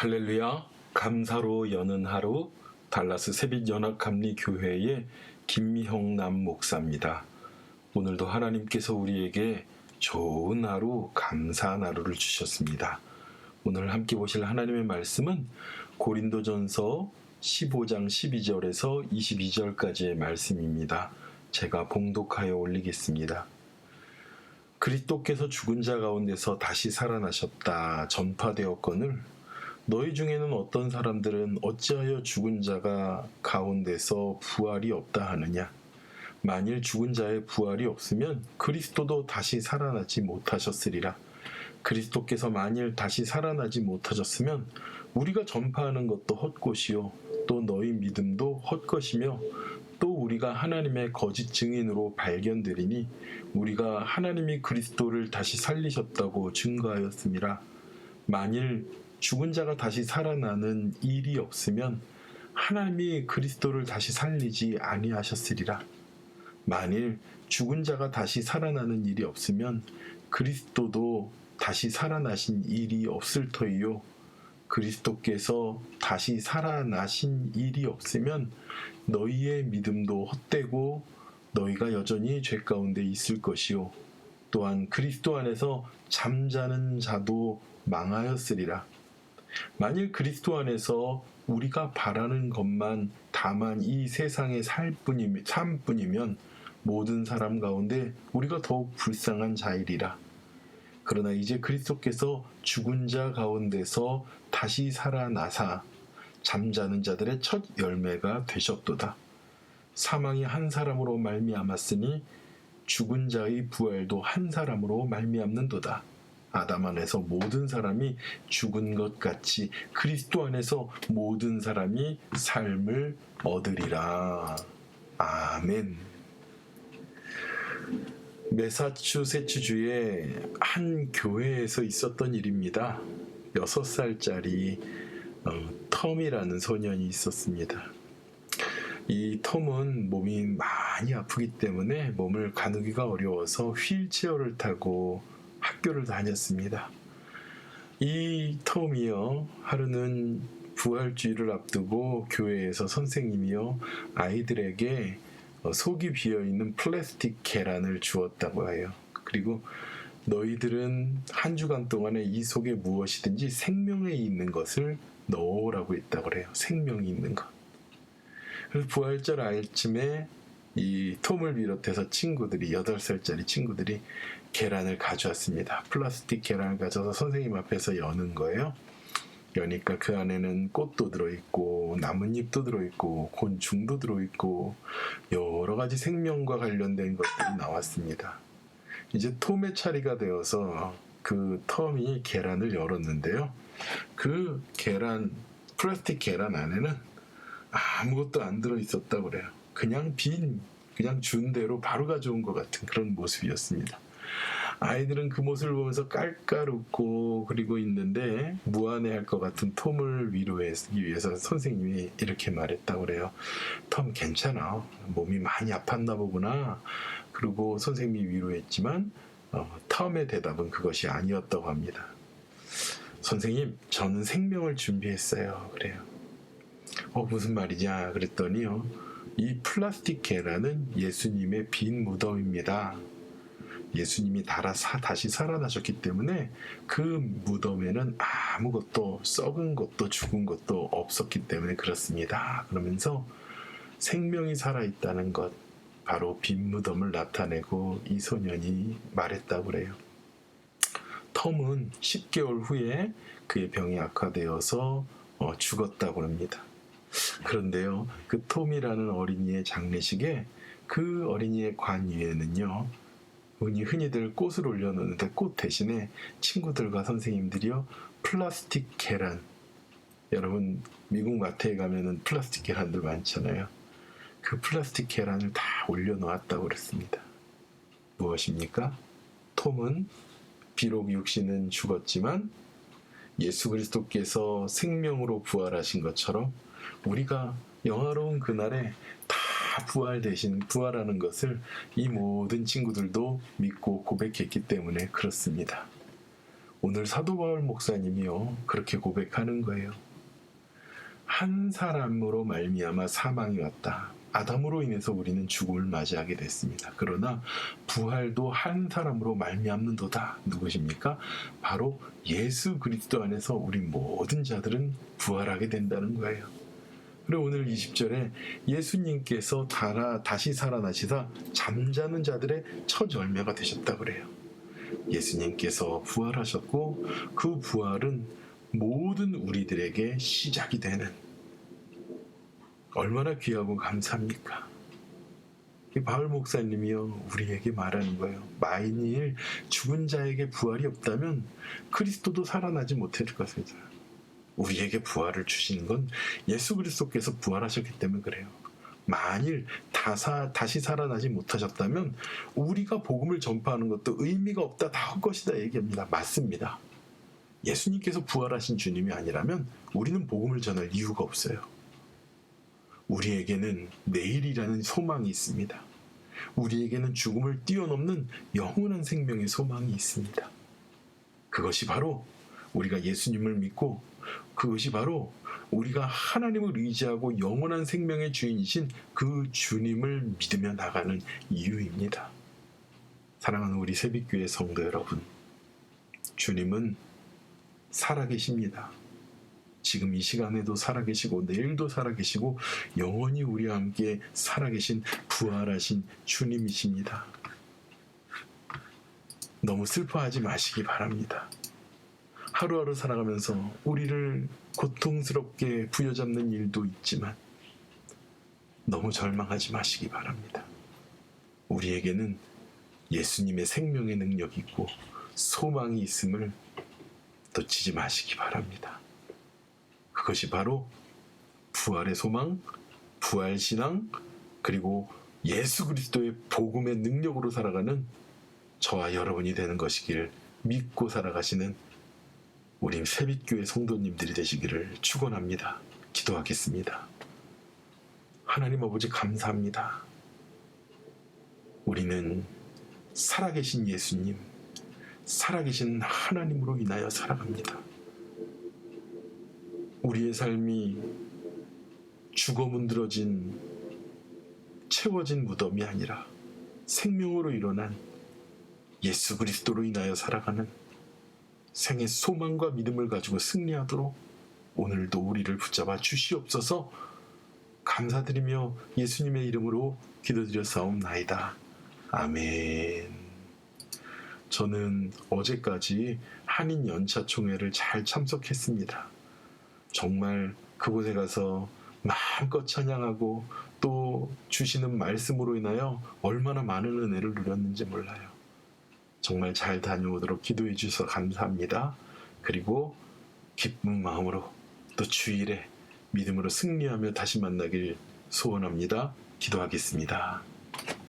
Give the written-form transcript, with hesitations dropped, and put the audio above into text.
할렐루야, 감사로 여는 하루, 달라스 새빛연합감리교회의 김미형 남 목사입니다. 오늘도 하나님께서 우리에게 좋은 하루, 감사한 하루를 주셨습니다. 오늘 함께 보실 하나님의 말씀은 고린도전서 15장 12절에서 22절까지의 말씀입니다. 제가 봉독하여 올리겠습니다. 그리스도께서 죽은 자 가운데서 다시 살아나셨다 전파되었거늘 너희 중에는 어떤 사람들은 어찌하여 죽은 자가 가운데서 부활이 없다 하느냐. 만일 죽은 자의 부활이 없으면 그리스도도 다시 살아나지 못하셨으리라. 그리스도께서 만일 다시 살아나지 못하셨으면 우리가 전파하는 것도 헛것이요 또 너희 믿음도 헛것이며 또 우리가 하나님의 거짓 증인으로 발견되리니 우리가 하나님이 그리스도를 다시 살리셨다고 증거하였음이라. 만일 죽은 자가 다시 살아나는 일이 없으면 하나님이 그리스도를 다시 살리지 아니하셨으리라. 만일 죽은 자가 다시 살아나는 일이 없으면 그리스도도 다시 살아나신 일이 없을 터이요. 그리스도께서 다시 살아나신 일이 없으면 너희의 믿음도 헛되고 너희가 여전히 죄 가운데 있을 것이요. 또한 그리스도 안에서 잠자는 자도 망하였으리라. 만일 그리스도 안에서 우리가 바라는 것만 다만 이 세상의 삶뿐이면 모든 사람 가운데 우리가 더욱 불쌍한 자이리라. 그러나 이제 그리스도께서 죽은 자 가운데서 다시 살아나사 잠자는 자들의 첫 열매가 되셨도다. 사망이 한 사람으로 말미암았으니 죽은 자의 부활도 한 사람으로 말미암는도다. 아담 안에서 모든 사람이 죽은 것 같이 그리스도 안에서 모든 사람이 삶을 얻으리라. 아멘. 매사추세츠주의 한 교회에서 있었던 일입니다. 6살짜리 톰이라는 소년이 있었습니다. 이 톰은 몸이 많이 아프기 때문에 몸을 가누기가 어려워서 휠체어를 타고 학교를 다녔습니다. 이 톰이요, 하루는 부활주의를 앞두고 교회에서 선생님이요 아이들에게 속이 비어있는 플라스틱 계란을 주었다고 해요. 그리고 너희들은 한 주간 동안에 이 속에 무엇이든지 생명에 있는 것을 넣으라고 했다고 그래요. 생명이 있는 것. 그래서 부활절 아침에 이 톰을 비롯해서 친구들이 8살짜리 친구들이 계란을 가져왔습니다. 플라스틱 계란을 가져서 선생님 앞에서 여는 거예요. 여니까 그 안에는 꽃도 들어있고 나뭇잎도 들어있고 곤충도 들어있고 여러 가지 생명과 관련된 것들이 나왔습니다. 이제 톰의 차례가 되어서 그 톰이 계란을 열었는데요. 그 계란, 플라스틱 계란 안에는 아무것도 안 들어있었다고 그래요. 그냥 준 대로 바로 가져온 것 같은 그런 모습이었습니다. 아이들은 그 모습을 보면서 깔깔 웃고 그리고 있는데 무안해할 것 같은 톰을 위로하기 위해서 선생님이 이렇게 말했다고 그래요. 톰 괜찮아. 몸이 많이 아팠나 보구나. 그리고 선생님이 위로했지만 톰의 대답은 그것이 아니었다고 합니다. 선생님, 저는 생명을 준비했어요. 그래요. 무슨 말이냐 그랬더니요. 이 플라스틱 계란은 예수님의 빈 무덤입니다. 예수님이 다시 살아나셨기 때문에 그 무덤에는 아무것도 썩은 것도 죽은 것도 없었기 때문에 그렇습니다. 그러면서 생명이 살아있다는 것, 바로 빈 무덤을 나타내고 이 소년이 말했다고 그래요. 톰은 10개월 후에 그의 병이 악화되어서 죽었다고 합니다. 그런데요, 그 톰이라는 어린이의 장례식에 그 어린이의 관 위에는요, 흔히들 꽃을 올려놓는데 꽃 대신에 친구들과 선생님들이요 플라스틱 계란, 여러분 미국 마트에 가면은 플라스틱 계란들 많잖아요. 그 플라스틱 계란을 다 올려놓았다고 그랬습니다. 무엇입니까? 톰은 비록 육신은 죽었지만 예수 그리스도께서 생명으로 부활하신 것처럼 우리가 영화로운 그날에 다 부활하는 것을 이 모든 친구들도 믿고 고백했기 때문에 그렇습니다. 오늘 사도 바울 목사님이요 그렇게 고백하는 거예요. 한 사람으로 말미암아 사망이 왔다. 아담으로 인해서 우리는 죽음을 맞이하게 됐습니다. 그러나 부활도 한 사람으로 말미암는도다. 누구십니까? 바로 예수 그리스도 안에서 우리 모든 자들은 부활하게 된다는 거예요. 그리고 오늘 20절에 예수님께서 다시 살아나시사 잠자는 자들의 첫 열매가 되셨다 그래요. 예수님께서 부활하셨고 그 부활은 모든 우리들에게 시작이 되는, 얼마나 귀하고 감사합니까? 바울 목사님이요 우리에게 말하는 거예요. 만일 죽은 자에게 부활이 없다면 그리스도도 살아나지 못할 것이다. 우리에게 부활을 주시는 건 예수 그리스도께서 부활하셨기 때문에 그래요. 만일 다시 살아나지 못하셨다면 우리가 복음을 전파하는 것도 의미가 없다, 다 헛것이다 얘기합니다. 맞습니다. 예수님께서 부활하신 주님이 아니라면 우리는 복음을 전할 이유가 없어요. 우리에게는 내일이라는 소망이 있습니다. 우리에게는 죽음을 뛰어넘는 영원한 생명의 소망이 있습니다. 그것이 바로 우리가 예수님을 믿고, 그것이 바로 우리가 하나님을 의지하고 영원한 생명의 주인이신 그 주님을 믿으며 나가는 이유입니다. 사랑하는 우리 새빛교회 성도 여러분, 주님은 살아계십니다. 지금 이 시간에도 살아계시고 내일도 살아계시고 영원히 우리와 함께 살아계신 부활하신 주님이십니다. 너무 슬퍼하지 마시기 바랍니다. 하루하루 살아가면서 우리를 고통스럽게 부여잡는 일도 있지만 너무 절망하지 마시기 바랍니다. 우리에게는 예수님의 생명의 능력이 있고 소망이 있음을 놓치지 마시기 바랍니다. 그것이 바로 부활의 소망, 부활신앙, 그리고 예수 그리스도의 복음의 능력으로 살아가는 저와 여러분이 되는 것이길 믿고 살아가시는 우리 새빛교회 성도님들이 되시기를 축원합니다. 기도하겠습니다. 하나님 아버지 감사합니다. 우리는 살아계신 예수님, 살아계신 하나님으로 인하여 살아갑니다. 우리의 삶이 죽어 문드러진 채워진 무덤이 아니라 생명으로 일어난 예수 그리스도로 인하여 살아가는 생의 소망과 믿음을 가지고 승리하도록 오늘도 우리를 붙잡아 주시옵소서. 감사드리며 예수님의 이름으로 기도드렸사옵나이다. 아멘. 저는 어제까지 한인 연차총회를 잘 참석했습니다. 정말 그곳에 가서 마음껏 찬양하고 또 주시는 말씀으로 인하여 얼마나 많은 은혜를 누렸는지 몰라요. 정말 잘 다녀오도록 기도해 주셔서 감사합니다. 그리고 기쁜 마음으로 또 주일에 믿음으로 승리하며 다시 만나길 소원합니다. 기도하겠습니다.